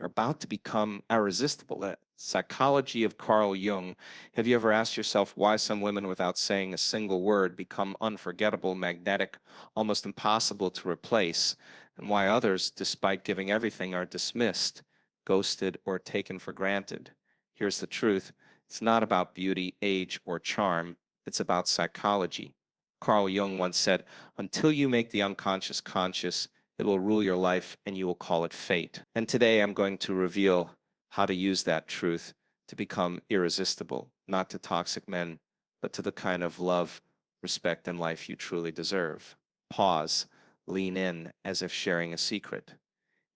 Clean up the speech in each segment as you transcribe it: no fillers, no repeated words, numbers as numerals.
You're about to become irresistible. The Psychology of Carl Jung. Have you ever asked yourself why some women, without saying a single word, become unforgettable, magnetic, almost impossible to replace, and why others, despite giving everything, are dismissed, ghosted, or taken for granted? Here's the truth. It's not about beauty, age, or charm. It's about psychology. Carl Jung once said, "Until you make the unconscious conscious, it will rule your life and you will call it fate." And today I'm going to reveal how to use that truth to become irresistible, not to toxic men, but to the kind of love, respect, and life you truly deserve. Pause, lean in as if sharing a secret.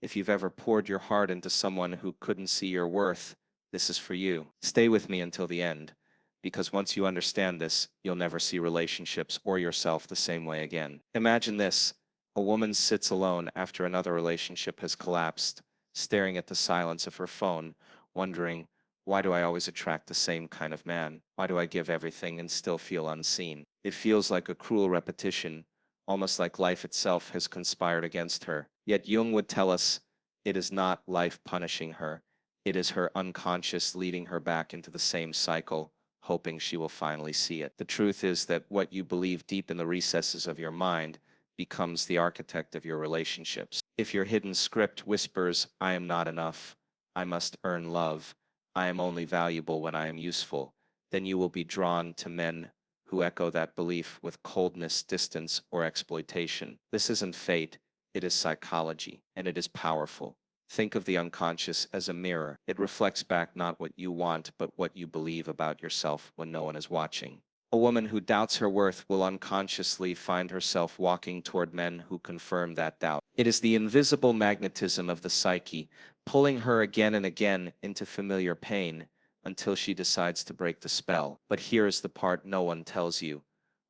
If you've ever poured your heart into someone who couldn't see your worth, this is for you. Stay with me until the end, because once you understand this, you'll never see relationships or yourself the same way again. Imagine this. A woman sits alone after another relationship has collapsed, staring at the silence of her phone, wondering, why do I always attract the same kind of man? Why do I give everything and still feel unseen? It feels like a cruel repetition, almost like life itself has conspired against her. Yet Jung would tell us it is not life punishing her. It is her unconscious leading her back into the same cycle, hoping she will finally see it. The truth is that what you believe deep in the recesses of your mind becomes the architect of your relationships. If your hidden script whispers, "I am not enough, I must earn love, I am only valuable when I am useful," then you will be drawn to men who echo that belief with coldness, distance, or exploitation. This isn't fate, it is psychology, and it is powerful. Think of the unconscious as a mirror. It reflects back not what you want, but what you believe about yourself when no one is watching. A woman who doubts her worth will unconsciously find herself walking toward men who confirm that doubt. It is the invisible magnetism of the psyche, pulling her again and again into familiar pain until she decides to break the spell. But here is the part no one tells you.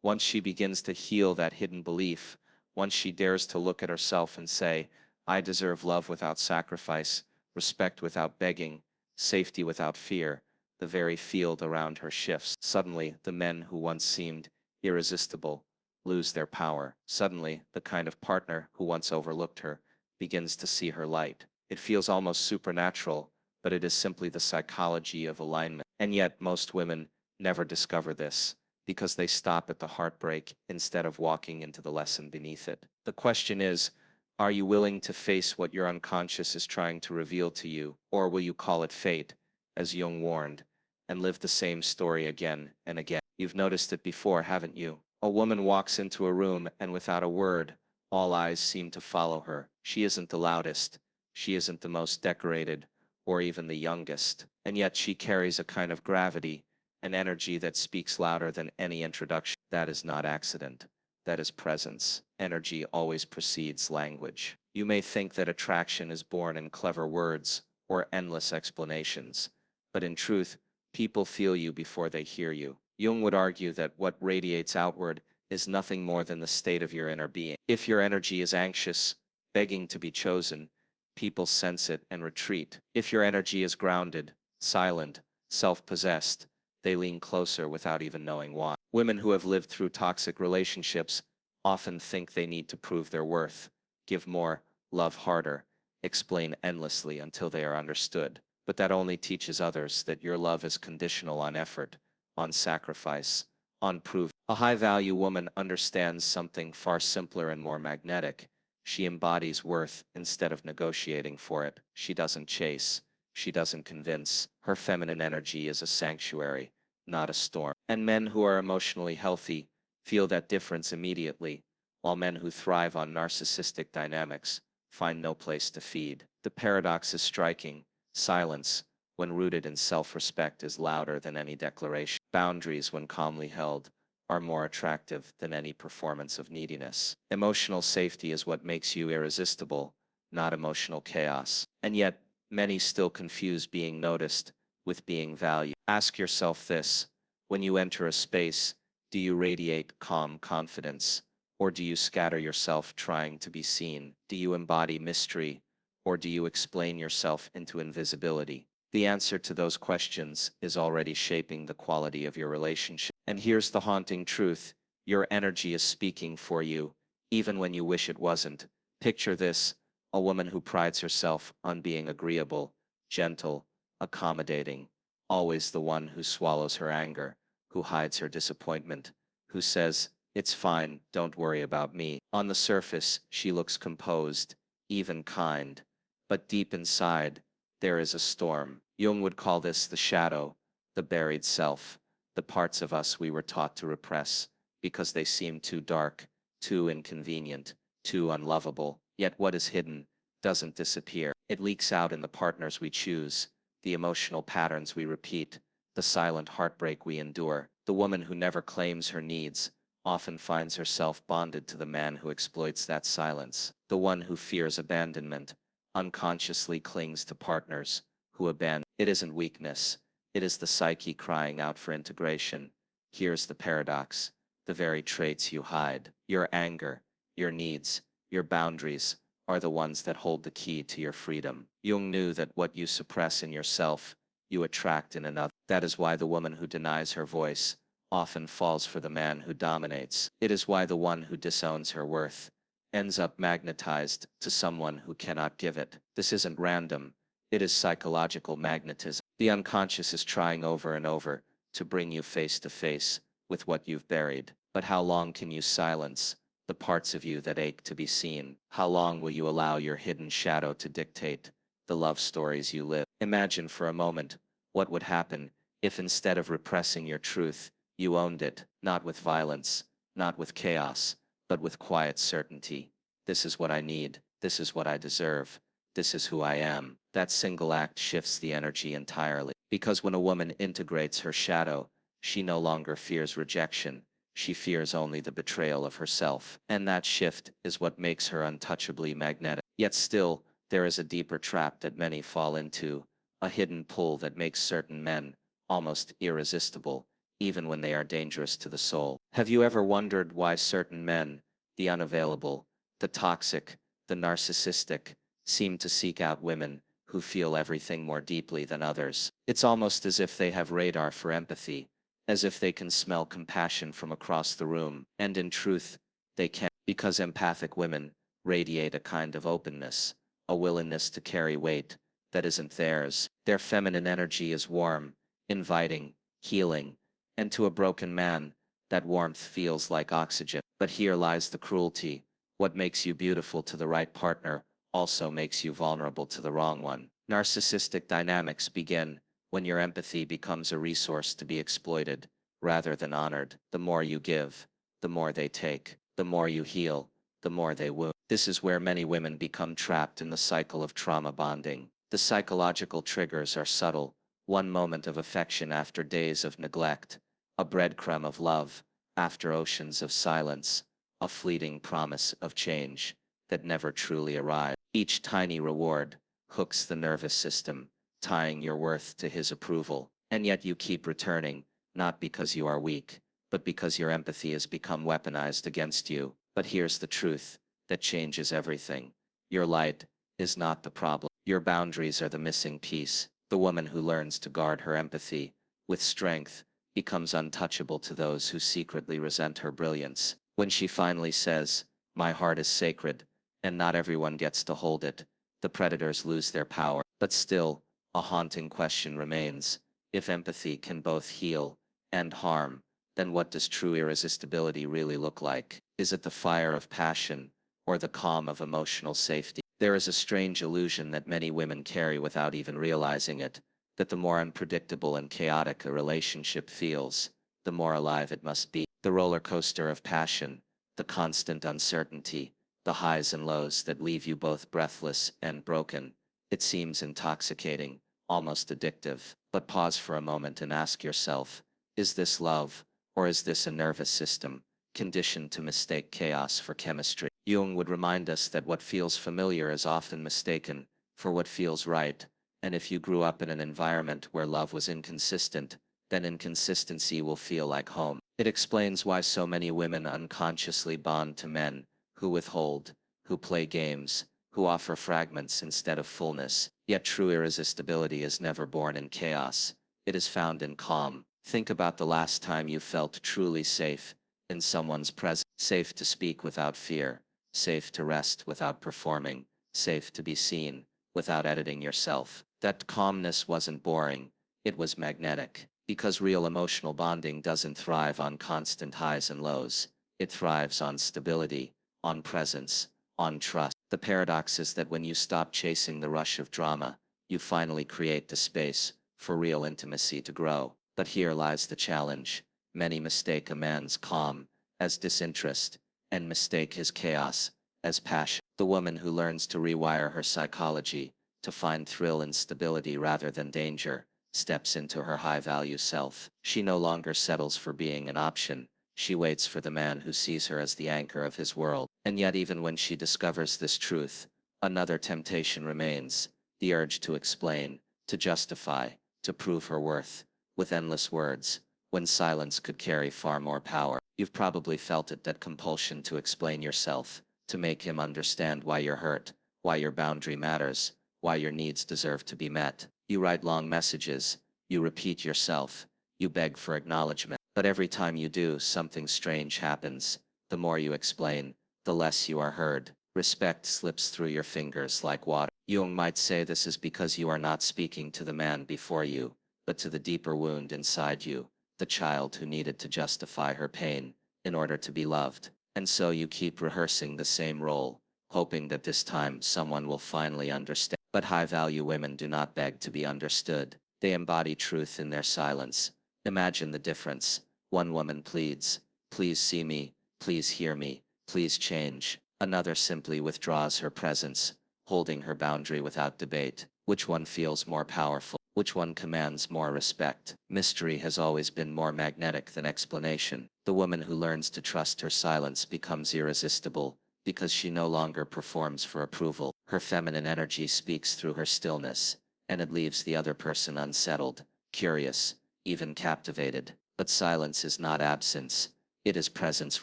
Once she begins to heal that hidden belief, once she dares to look at herself and say, "I deserve love without sacrifice, respect without begging, safety without fear," the very field around her shifts. Suddenly, the men who once seemed irresistible lose their power. Suddenly, the kind of partner who once overlooked her begins to see her light. It feels almost supernatural, but it is simply the psychology of alignment. And yet, most women never discover this because they stop at the heartbreak instead of walking into the lesson beneath it. The question is, are you willing to face what your unconscious is trying to reveal to you, or will you call it fate, as Jung warned, and live the same story again and again? You've noticed it before, haven't you? A woman walks into a room and without a word, all eyes seem to follow her. She isn't the loudest, she isn't the most decorated, or even the youngest, and yet she carries a kind of gravity, an energy that speaks louder than any introduction. That is not accident. That is presence. Energy always precedes language. You may think that attraction is born in clever words or endless explanations, but in truth, people feel you before they hear you. Jung would argue that what radiates outward is nothing more than the state of your inner being. If your energy is anxious, begging to be chosen, people sense it and retreat. If your energy is grounded, silent, self-possessed, they lean closer without even knowing why. Women who have lived through toxic relationships often think they need to prove their worth, give more, love harder, explain endlessly until they are understood. But that only teaches others that your love is conditional on effort, on sacrifice, on proof. A high-value woman understands something far simpler and more magnetic. She embodies worth instead of negotiating for it. She doesn't chase. She doesn't convince. Her feminine energy is a sanctuary, not a storm. And men who are emotionally healthy feel that difference immediately, while men who thrive on narcissistic dynamics find no place to feed. The paradox is striking. Silence, when rooted in self-respect, is louder than any declaration. Boundaries, when calmly held, are more attractive than any performance of neediness. Emotional safety is what makes you irresistible, not emotional chaos. And yet, many still confuse being noticed with being valued. Ask yourself this: when you enter a space, do you radiate calm confidence, or do you scatter yourself trying to be seen? Do you embody mystery, or do you explain yourself into invisibility? The answer to those questions is already shaping the quality of your relationship. And here's the haunting truth: your energy is speaking for you, even when you wish it wasn't. Picture this: a woman who prides herself on being agreeable, gentle, accommodating, always the one who swallows her anger, who hides her disappointment, who says, "It's fine, don't worry about me." On the surface, she looks composed, even kind, but deep inside, there is a storm. Jung would call this the shadow, the buried self, the parts of us we were taught to repress, because they seem too dark, too inconvenient, too unlovable. Yet what is hidden doesn't disappear. It leaks out in the partners we choose, the emotional patterns we repeat, the silent heartbreak we endure. The woman who never claims her needs often finds herself bonded to the man who exploits that silence. The one who fears abandonment unconsciously clings to partners who abandon. It isn't weakness, it is the psyche crying out for integration. Here's the paradox: the very traits you hide, your anger, your needs, your boundaries, are the ones that hold the key to your freedom. Jung knew that what you suppress in yourself, you attract in another. That is why the woman who denies her voice often falls for the man who dominates. It is why the one who disowns her worth ends up magnetized to someone who cannot give it. This isn't random, it is psychological magnetism. The unconscious is trying over and over to bring you face to face with what you've buried. But how long can you silence the parts of you that ache to be seen? How long will you allow your hidden shadow to dictate the love stories you live? Imagine for a moment what would happen if, instead of repressing your truth, you owned it, not with violence, not with chaos, but with quiet certainty. This is what I need. This is what I deserve. This is who I am. That single act shifts the energy entirely. Because when a woman integrates her shadow, she no longer fears rejection. She fears only the betrayal of herself. And that shift is what makes her untouchably magnetic. Yet still, there is a deeper trap that many fall into, a hidden pull that makes certain men almost irresistible, even when they are dangerous to the soul. Have you ever wondered why certain men, the unavailable, the toxic, the narcissistic, seem to seek out women who feel everything more deeply than others? It's almost as if they have radar for empathy, as if they can smell compassion from across the room. And in truth, they can, because empathic women radiate a kind of openness, a willingness to carry weight that isn't theirs. Their feminine energy is warm, inviting, healing, and to a broken man, that warmth feels like oxygen. But here lies the cruelty: what makes you beautiful to the right partner also makes you vulnerable to the wrong one. Narcissistic dynamics begin when your empathy becomes a resource to be exploited, rather than honored. The more you give, the more they take. The more you heal, the more they wound. This is where many women become trapped in the cycle of trauma bonding. The psychological triggers are subtle: one moment of affection after days of neglect, a breadcrumb of love after oceans of silence, a fleeting promise of change that never truly arrives. Each tiny reward hooks the nervous system, tying your worth to his approval. And yet you keep returning, not because you are weak, but because your empathy has become weaponized against you. But here's the truth that changes everything: your light is not the problem. Your boundaries are the missing piece. The woman who learns to guard her empathy with strength becomes untouchable to those who secretly resent her brilliance. When she finally says, "My heart is sacred, and not everyone gets to hold it," the predators lose their power. But still, a haunting question remains: if empathy can both heal and harm, then what does true irresistibility really look like? Is it the fire of passion, or the calm of emotional safety? There is a strange illusion that many women carry without even realizing it, that the more unpredictable and chaotic a relationship feels, the more alive it must be. The roller coaster of passion, the constant uncertainty, the highs and lows that leave you both breathless and broken. It seems intoxicating, almost addictive. But pause for a moment and ask yourself, is this love, or is this a nervous system conditioned to mistake chaos for chemistry? Jung would remind us that what feels familiar is often mistaken for what feels right, and if you grew up in an environment where love was inconsistent, then inconsistency will feel like home. It explains why so many women unconsciously bond to men who withhold, who play games, who offer fragments instead of fullness. Yet true irresistibility is never born in chaos. It is found in calm. Think about the last time you felt truly safe in someone's presence. Safe to speak without fear, safe to rest without performing, safe to be seen, without editing yourself. That calmness wasn't boring, it was magnetic. Because real emotional bonding doesn't thrive on constant highs and lows. It thrives on stability, on presence, on trust. The paradox is that when you stop chasing the rush of drama, you finally create the space for real intimacy to grow. But here lies the challenge. Many mistake a man's calm as disinterest, and mistake his chaos as passion. The woman who learns to rewire her psychology to find thrill in stability rather than danger steps into her high-value self. She no longer settles for being an option. She waits for the man who sees her as the anchor of his world. And yet even when she discovers this truth, another temptation remains, the urge to explain, to justify, to prove her worth, with endless words, when silence could carry far more power. You've probably felt it, that compulsion to explain yourself, to make him understand why you're hurt, why your boundary matters, why your needs deserve to be met. You write long messages, you repeat yourself, you beg for acknowledgement. But every time you do, something strange happens. The more you explain, the less you are heard. Respect slips through your fingers like water. Jung might say this is because you are not speaking to the man before you, but to the deeper wound inside you, the child who needed to justify her pain in order to be loved. And so you keep rehearsing the same role, hoping that this time someone will finally understand. But high-value women do not beg to be understood. They embody truth in their silence. Imagine the difference. One woman pleads, "Please see me, please hear me, please change." Another simply withdraws her presence, holding her boundary without debate. Which one feels more powerful? Which one commands more respect? Mystery has always been more magnetic than explanation. The woman who learns to trust her silence becomes irresistible, because she no longer performs for approval. Her feminine energy speaks through her stillness, and it leaves the other person unsettled, curious, even captivated. But silence is not absence, it is presence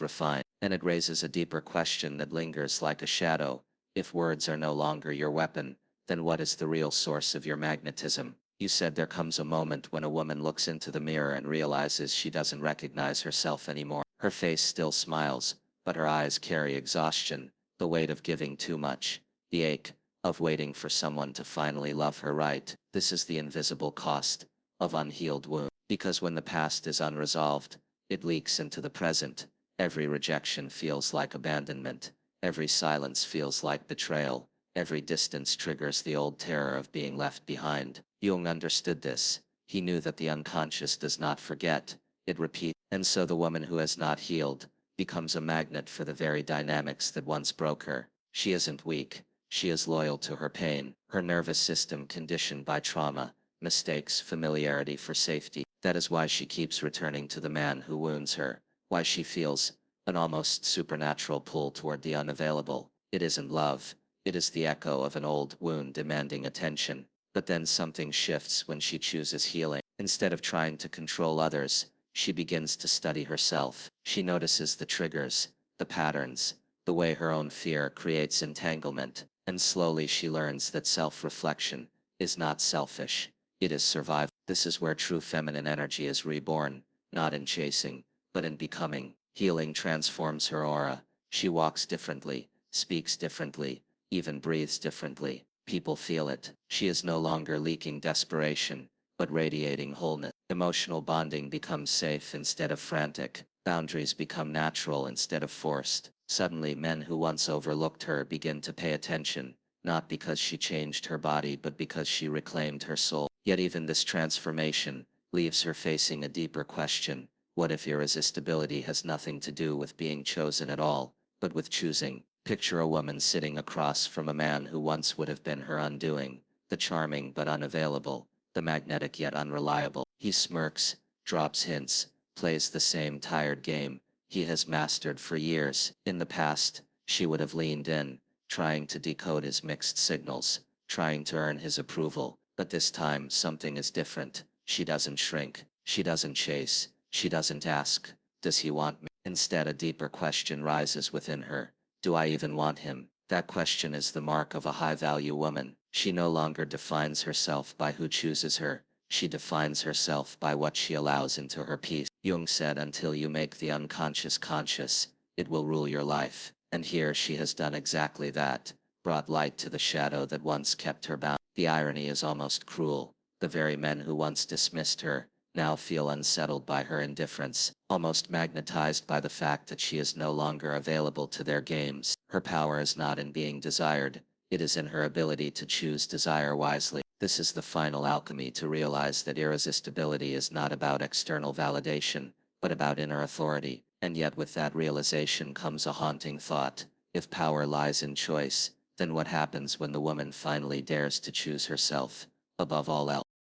refined, and it raises a deeper question that lingers like a shadow. If words are no longer your weapon, then what is the real source of your magnetism? You said there comes a moment when a woman looks into the mirror and realizes she doesn't recognize herself anymore. Her face still smiles, but her eyes carry exhaustion, the weight of giving too much, the ache of waiting for someone to finally love her right. This is the invisible cost of unhealed wound. Because when the past is unresolved, it leaks into the present. Every rejection feels like abandonment. Every silence feels like betrayal. Every distance triggers the old terror of being left behind. Jung understood this. He knew that the unconscious does not forget, it repeats. And so the woman who has not healed becomes a magnet for the very dynamics that once broke her. She isn't weak. She is loyal to her pain, her nervous system conditioned by trauma, mistakes, familiarity for safety. That is why she keeps returning to the man who wounds her, why she feels an almost supernatural pull toward the unavailable. It isn't love, it is the echo of an old wound demanding attention. But then something shifts when she chooses healing. Instead of trying to control others, she begins to study herself. She notices the triggers, the patterns, the way her own fear creates entanglement, and slowly she learns that self-reflection is not selfish, it is survival. This is where true feminine energy is reborn, not in chasing, but in becoming. Healing transforms her aura. She walks differently, speaks differently, even breathes differently. People feel it. She is no longer leaking desperation, but radiating wholeness. Emotional bonding becomes safe instead of frantic. Boundaries become natural instead of forced. Suddenly men who once overlooked her begin to pay attention, not because she changed her body but because she reclaimed her soul. Yet even this transformation leaves her facing a deeper question. What if irresistibility has nothing to do with being chosen at all, but with choosing? Picture a woman sitting across from a man who once would have been her undoing, the charming but unavailable, the magnetic yet unreliable. He smirks, drops hints, plays the same tired game he has mastered for years. In the past, she would have leaned in, trying to decode his mixed signals, trying to earn his approval. But this time something is different. She doesn't shrink, she doesn't chase, she doesn't ask, "Does he want me?" Instead, a deeper question rises within her. Do I even want him? That question is the mark of a high-value woman. She no longer defines herself by who chooses her. She defines herself by what she allows into her peace. Jung said, until you make the unconscious conscious, it will rule your life. And here she has done exactly that, brought light to the shadow that once kept her bound. The irony is almost cruel. The very men who once dismissed her now feel unsettled by her indifference, almost magnetized by the fact that she is no longer available to their games. Her power is not in being desired, it is in her ability to choose desire wisely. This is the final alchemy, to realize that irresistibility is not about external validation, but about inner authority. And yet with that realization comes a haunting thought. If power lies in choice, then what happens when the woman finally dares to choose herself above all else?